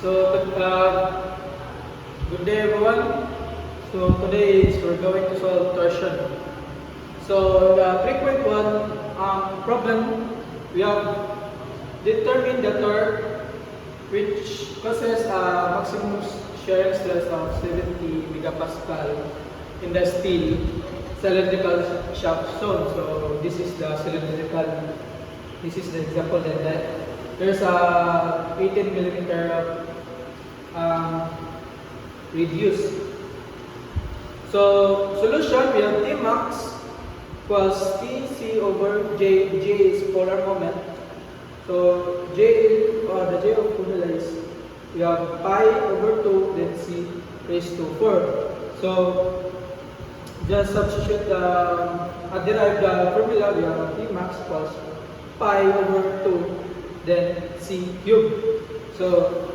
Good day everyone. So today we're going to solve torsion. So the 3.1 problem, we have determined the torque which causes a maximum shearing stress of 70 megapascal in the steel cylindrical shaft zone. So this is the example that there's a 18 millimeter radius. So solution, we have T max equals TC over J. J is polar moment. So J, the J of formula is, we have pi over 2, then C raised to 4. So just substitute derive the formula. We have T max equals pi over 2, then C cube. So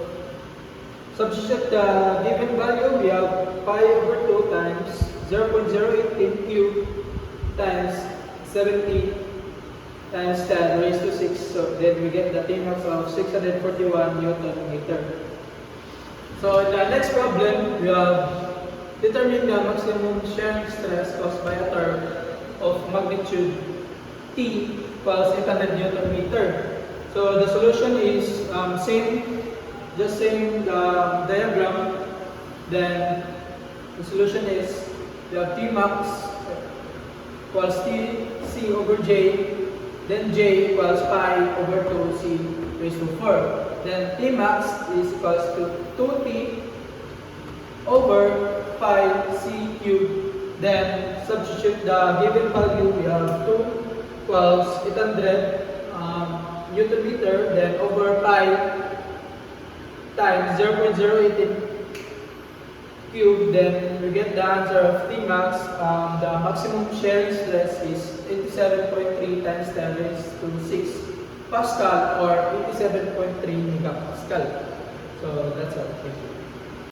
substitute the given value. We have pi over 2 times 0.018 cube times 70 times 10 raised to 6. So then we get the T max of 641 Newton meter. So in the next problem, we have determine the maximum shearing stress caused by a torque of magnitude T equals 800 Newton meter. So the solution is same diagram. Then the solution is we have T max equals T C over J, then J equals pi over 2 C raised to 4. Then T max is equals to 2T over pi C cube. Then substitute the given value. We have 2 equals 800 Newton meter, then over pi times 0.018 cube, then we get the answer of T max. The maximum shearing stress is 87.3 times 10 raised to 6 Pascal or 87.3 megapascal. So that's all.